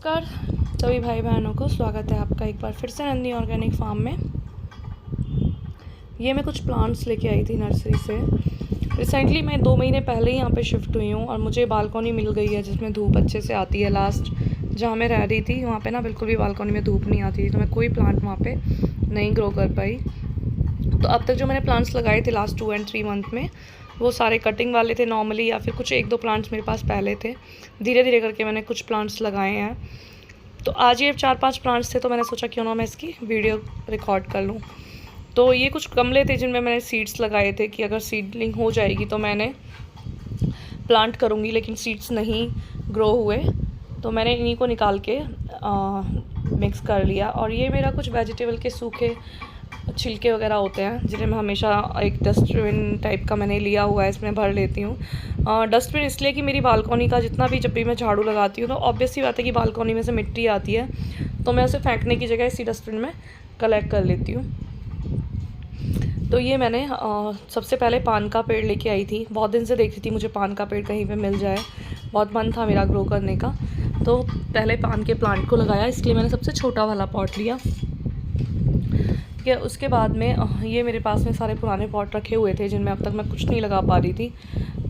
नमस्कार सभी भाई बहनों को, स्वागत है आपका एक बार फिर से नंदी ऑर्गेनिक फार्म में। ये मैं कुछ प्लांट्स लेके आई थी नर्सरी से। रिसेंटली मैं 2 महीने पहले ही यहाँ पे शिफ्ट हुई हूँ और मुझे बालकनी मिल गई है जिसमें धूप अच्छे से आती है। लास्ट जहाँ मैं रह रही थी वहाँ पे ना बिल्कुल भी बालकनी में धूप नहीं आती थी, तो मैं कोई प्लांट वहाँ पे नहीं ग्रो कर पाई। तो अब तक जो मैंने प्लांट्स लगाए थे लास्ट 2 and 3 मंथ में, वो सारे कटिंग वाले थे नॉर्मली, या फिर कुछ 1-2 प्लांट्स मेरे पास पहले थे। धीरे धीरे करके मैंने कुछ प्लांट्स लगाए हैं। तो आज ये 4-5 प्लांट्स थे, तो मैंने सोचा क्यों ना मैं इसकी वीडियो रिकॉर्ड कर लूँ। तो ये कुछ गमले थे जिनमें मैंने सीड्स लगाए थे कि अगर सीडलिंग हो जाएगी तो मैंने प्लांट करूँगी, लेकिन सीड्स नहीं ग्रो हुए तो मैंने इन्हीं को निकाल के मिक्स कर लिया। और ये मेरा कुछ वेजिटेबल के सूखे छिलके वगैरह होते हैं जिन्हें मैं हमेशा एक डस्टबिन टाइप का मैंने लिया हुआ है, इसमें भर लेती हूँ। डस्टबिन इसलिए कि मेरी बालकनी का जितना भी, जब भी मैं झाड़ू लगाती हूँ तो ऑब्वियस ही बात है कि बालकनी में से मिट्टी आती है, तो मैं उसे फेंकने की जगह इसी डस्टबिन में कलेक्ट कर लेती हूँ। तो ये मैंने सबसे पहले पान का पेड़ लेके आई थी। बहुत दिन से देख रही थी मुझे पान का पेड़ कहीं पे मिल जाए, बहुत मन था मेरा ग्रो करने का। तो पहले पान के प्लांट को लगाया, इसलिए मैंने सबसे छोटा वाला पॉट लिया। ठीक है, उसके बाद में ये मेरे पास में सारे पुराने पॉट रखे हुए थे जिनमें अब तक मैं कुछ नहीं लगा पा रही थी।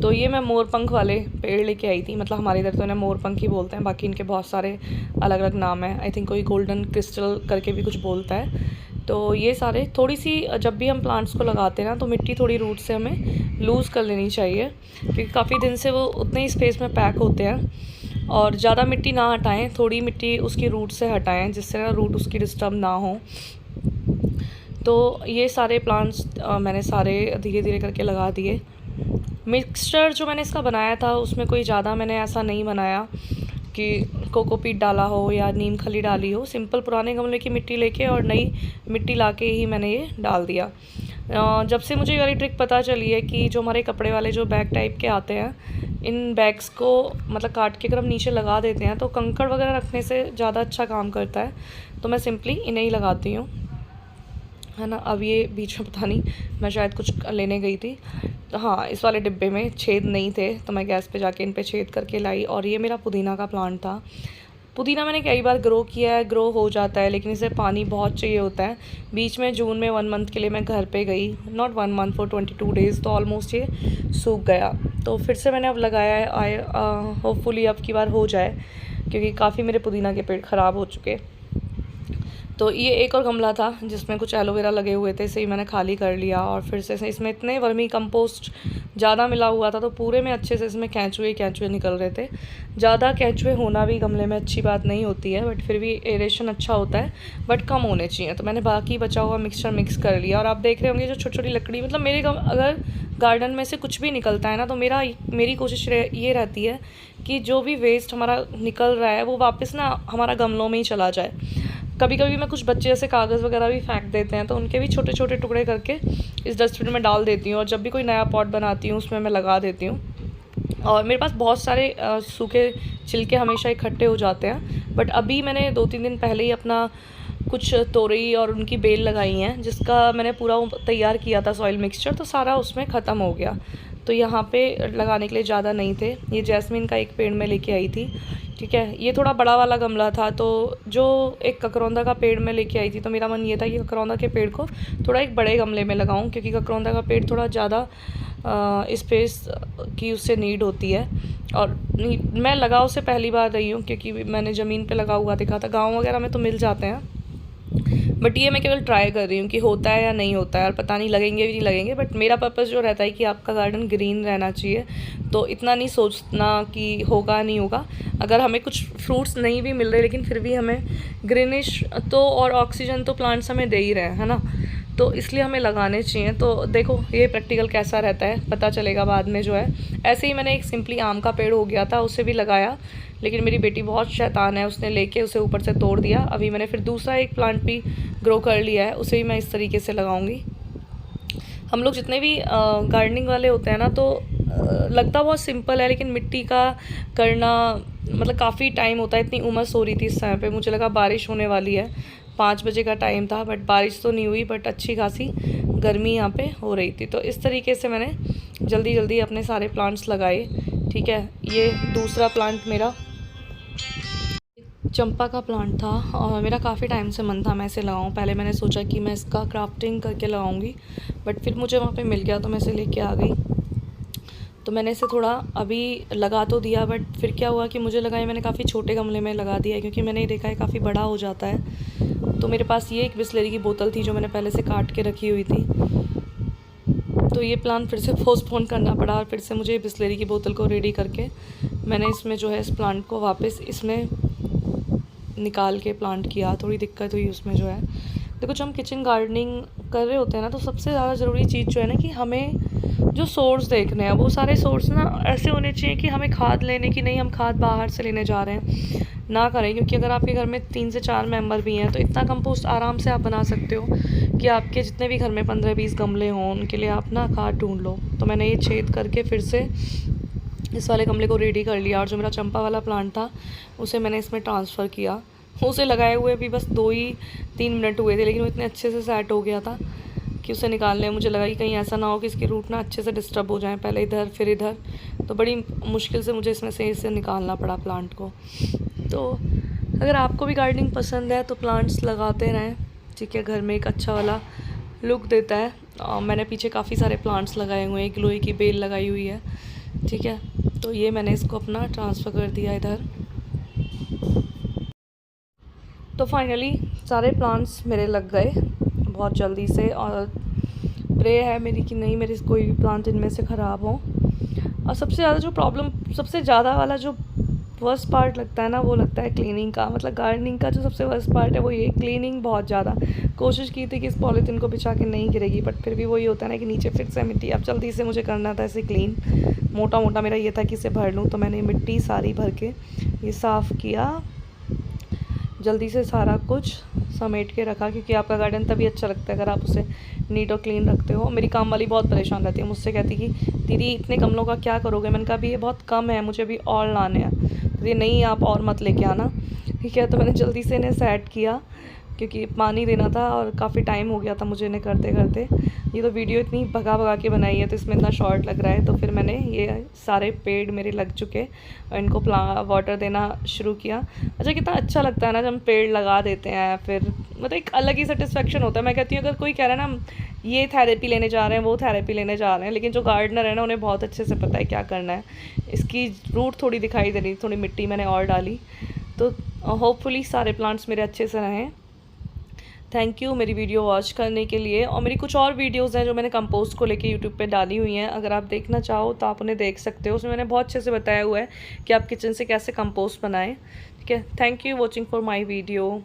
तो ये मैं मोरपंख वाले पेड़ लेके आई थी। मतलब हमारे इधर तो इन्हें मोरपंख ही बोलते हैं, बाकी इनके बहुत सारे अलग अलग नाम हैं। आई थिंक कोई गोल्डन क्रिस्टल करके भी कुछ बोलता है। तो ये सारे थोड़ी सी, जब भी हम प्लांट्स को लगाते हैं ना, तो मिट्टी थोड़ी रूट से हमें लूज़ कर लेनी चाहिए, क्योंकि काफ़ी दिन से वो उतने ही स्पेस में पैक होते हैं। और ज़्यादा मिट्टी ना हटाएं, थोड़ी मिट्टी उसकी रूट से हटाएं, जिससे ना रूट उसकी डिस्टर्ब ना हो। तो ये सारे प्लांट्स मैंने सारे धीरे धीरे करके लगा दिए। मिक्सचर जो मैंने इसका बनाया था उसमें कोई ज़्यादा मैंने ऐसा नहीं बनाया कि कोकोपीट डाला हो या नीम खली डाली हो। सिंपल पुराने गमले की मिट्टी लेके और नई मिट्टी लाके ही मैंने ये डाल दिया। जब से मुझे ये वाली ट्रिक पता चली है कि जो हमारे कपड़े वाले जो बैग टाइप के आते हैं, इन बैग्स को मतलब काट के अगर हम नीचे लगा देते हैं तो कंकड़ वगैरह रखने से ज़्यादा अच्छा काम करता है। तो मैं सिंपली इन्हें ही लगाती हूँ, है ना। अब ये बीच में पता नहीं, मैं शायद कुछ लेने गई थी, तो हाँ, इस वाले डिब्बे में छेद नहीं थे, तो मैं गैस पे जाके इन पे छेद करके लाई। और ये मेरा पुदीना का प्लांट था। पुदीना मैंने कई बार ग्रो किया है, ग्रो हो जाता है, लेकिन इसे पानी बहुत चाहिए होता है। बीच में जून में 1 मंथ के लिए मैं घर पे गई, नॉट 1 मंथ, फॉर 22 डेज़, तो ऑलमोस्ट ये सूख गया। तो फिर से मैंने अब लगाया है। होपफुली अब की बार हो जाए, क्योंकि काफ़ी मेरे पुदीना के पेड़ ख़राब हो चुके। तो ये एक और गमला था जिसमें कुछ एलोवेरा लगे हुए थे, इसे ही मैंने खाली कर लिया। और फिर से इसमें इतने वर्मी कंपोस्ट ज़्यादा मिला हुआ था, तो पूरे में अच्छे से इसमें केंचुए निकल रहे थे। ज़्यादा केंचुए होना भी गमले में अच्छी बात नहीं होती है, बट फिर भी एरेशन अच्छा होता है, बट कम होने चाहिए। तो मैंने बाकी बचा हुआ मिक्सचर मिक्स कर लिया। और आप देख रहे होंगे जो छोटी छोटी लकड़ी, मतलब मेरे अगर गार्डन में से कुछ भी निकलता है ना, तो मेरी कोशिश ये रहती है कि जो भी वेस्ट हमारा निकल रहा है वो वापस ना हमारा गमलों में ही चला जाए। कभी कभी मैं कुछ बच्चे ऐसे कागज़ वगैरह भी फेंक देते हैं, तो उनके भी छोटे छोटे टुकड़े करके इस डस्टबिन में डाल देती हूँ। और जब भी कोई नया पॉट बनाती हूँ उसमें मैं लगा देती हूँ। और मेरे पास बहुत सारे सूखे छिलके हमेशा इकट्ठे हो जाते हैं, बट अभी मैंने 2-3 दिन पहले ही अपना कुछ तोरई और उनकी बेल लगाई हैं, जिसका मैंने पूरा तैयार किया था सॉइल मिक्सचर, तो सारा उसमें ख़त्म हो गया। तो यहाँ पे लगाने के लिए ज़्यादा नहीं थे। ये जैस्मिन का एक पेड़ मैं लेके आई थी, ठीक है। ये थोड़ा बड़ा वाला गमला था, तो जो एक ककरौंदा का पेड़ मैं लेके आई थी, तो मेरा मन ये था कि ककरौंदा के पेड़ को थोड़ा एक बड़े गमले में लगाऊं, क्योंकि ककरौंदा का पेड़ थोड़ा ज़्यादा स्पेस की उससे नीड होती है। और मैं लगाओ से पहली बार रही हूँ, क्योंकि मैंने ज़मीन पे लगा हुआ देखा था। गाँव वगैरह में तो मिल जाते हैं, बट ये मैं केवल ट्राई कर रही हूँ कि होता है या नहीं होता है। और पता नहीं लगेंगे भी नहीं लगेंगे, बट मेरा पर्पज़ जो रहता है कि आपका गार्डन ग्रीन रहना चाहिए, तो इतना नहीं सोचना कि होगा नहीं होगा। अगर हमें कुछ फ्रूट्स नहीं भी मिल रहे, लेकिन फिर भी हमें ग्रीनिश तो और ऑक्सीजन तो प्लांट्स हमें दे ही रहे हैं, है ना। तो इसलिए हमें लगाने चाहिए। तो देखो ये प्रैक्टिकल कैसा रहता है पता चलेगा बाद में जो है। ऐसे ही मैंने एक सिंपली आम का पेड़ हो गया था, उसे भी लगाया, लेकिन मेरी बेटी बहुत शैतान है, उसने लेके उसे ऊपर से तोड़ दिया। अभी मैंने फिर दूसरा एक प्लांट भी ग्रो कर लिया है, उसे भी मैं इस तरीके से लगाऊंगी। हम लोग जितने भी गार्डनिंग वाले होते हैं ना, तो लगता बहुत सिंपल है, लेकिन मिट्टी का करना मतलब काफ़ी टाइम होता है। इतनी उमस हो रही थी इस समय पे, मुझे लगा बारिश होने वाली है। 5 बजे का टाइम था, बट बारिश तो नहीं हुई, बट अच्छी खासी गर्मी यहाँ पे हो रही थी। तो इस तरीके से मैंने जल्दी जल्दी अपने सारे प्लांट्स लगाए, ठीक है। ये दूसरा प्लांट मेरा चंपा का प्लांट था और मेरा काफ़ी टाइम से मन था मैं इसे लगाऊं। पहले मैंने सोचा कि मैं इसका क्राफ्टिंग करके लगाऊंगी, बट फिर मुझे वहाँ पे मिल गया तो मैं इसे लेके आ गई। तो मैंने इसे थोड़ा अभी लगा तो दिया, बट फिर क्या हुआ कि मुझे लगा ये मैंने काफ़ी छोटे गमले में लगा दिया है, क्योंकि मैंने ये देखा है काफ़ी बड़ा हो जाता है। तो मेरे पास ये एक बिस्लेरी की बोतल थी जो मैंने पहले से काट के रखी हुई थी, तो ये प्लान फिर से पोस्टपोन करना पड़ा और फिर से मुझे बिस्लेरी की बोतल को रेडी करके मैंने इसमें जो है इस प्लांट को वापस इसमें निकाल के प्लांट किया। थोड़ी दिक्कत हुई उसमें जो है। देखो, जब हम किचन गार्डनिंग कर रहे होते हैं ना, तो सबसे ज़्यादा ज़रूरी चीज़ जो है ना कि हमें जो सोर्स देखने हैं वो सारे सोर्स ना ऐसे होने चाहिए कि हमें खाद लेने की नहीं, हम खाद बाहर से लेने जा रहे हैं ना करें। क्योंकि अगर आपके घर में 3 से 4 मेंबर भी हैं तो इतना कंपोस्ट आराम से आप बना सकते हो कि आपके जितने भी घर में 15-20 गमले हों उनके लिए आप ना खाद ढूंढ लो। तो मैंने ये छेद करके फिर से इस वाले गमले को रेडी कर लिया और जो मेरा चंपा वाला प्लांट था उसे मैंने इसमें ट्रांसफ़र किया। उसे लगाए हुए भी बस 2-3 मिनट हुए थे, लेकिन वो इतने अच्छे से सेट हो गया था कि उसे निकालने में मुझे लगा कि कहीं ऐसा ना हो कि इसकी रूट ना अच्छे से डिस्टर्ब हो जाए, पहले इधर फिर इधर। तो बड़ी मुश्किल से मुझे इसमें से इसे निकालना पड़ा प्लांट को। तो अगर आपको भी गार्डनिंग पसंद है तो प्लांट्स लगाते रहें, ठीक है। घर में एक अच्छा वाला लुक देता है। मैंने पीछे काफ़ी सारे प्लांट्स लगाए हुए हैं, एक लोहे की बेल लगाई हुई है, ठीक है। तो ये मैंने इसको अपना ट्रांसफ़र कर दिया इधर। तो फाइनली सारे प्लांट्स मेरे लग गए बहुत जल्दी से, और प्रे है मेरी कि नहीं मेरे कोई भी प्लांट इनमें से ख़राब हो। और सबसे ज़्यादा जो प्रॉब्लम, सबसे ज़्यादा वाला जो वर्स्ट पार्ट लगता है ना, वो लगता है क्लीनिंग का। मतलब गार्डनिंग का जो सबसे वर्स्ट पार्ट है वो ये क्लीनिंग। बहुत ज़्यादा कोशिश की थी कि इस पॉलीथीन को बिछा के नहीं गिरेगी, बट फिर भी वही होता है ना कि नीचे फिर से मिट्टी। अब जल्दी से मुझे करना था इसे क्लीन। मोटा मोटा मेरा ये था कि इसे भर लूँ, तो मैंने मिट्टी सारी भर के ये साफ़ किया, जल्दी से सारा कुछ समेट के रखा। क्योंकि आपका गार्डन तभी अच्छा लगता है अगर आप उसे नीट और क्लीन रखते हो। मेरी काम वाली बहुत परेशान रहती है, मुझसे कहती कि दीदी इतने गमलों का क्या करोगे। मैंने कहा अभी ये बहुत कम है, मुझे अभी और लाने हैं। तो ये नहीं, आप और मत लेके आना, ठीक है। तो मैंने जल्दी से इन्हें सेट किया क्योंकि पानी देना था और काफ़ी टाइम हो गया था मुझे इन्हें करते करते। ये तो वीडियो इतनी भगा भगा के बनाई है तो इसमें इतना शॉर्ट लग रहा है। तो फिर मैंने ये सारे पेड़ मेरे लग चुके और इनको वाटर देना शुरू किया। अच्छा, कितना अच्छा लगता है ना जब हम पेड़ लगा देते हैं, फिर मतलब एक अलग ही सेटिस्फेक्शन होता है। मैं कहती हूँ अगर कोई कह रहा है ना ये थेरेपी लेने जा रहे हैं, वो थेरेपी लेने जा रहे हैं, लेकिन जो गार्डनर है ना उन्हें बहुत अच्छे से पता है क्या करना है। इसकी रूट थोड़ी दिखाई दे रही, थोड़ी मिट्टी मैंने और डाली। तो होपफुली सारे प्लांट्स मेरे अच्छे से रहें। थैंक यू मेरी वीडियो वॉच करने के लिए। और मेरी कुछ और वीडियोस हैं जो मैंने कंपोस्ट को लेके यूट्यूब पे डाली हुई हैं, अगर आप देखना चाहो तो आप उन्हें देख सकते हो। उसमें मैंने बहुत अच्छे से बताया हुआ है कि आप किचन से कैसे कंपोस्ट बनाएं, ठीक है। Thank you watching for my video.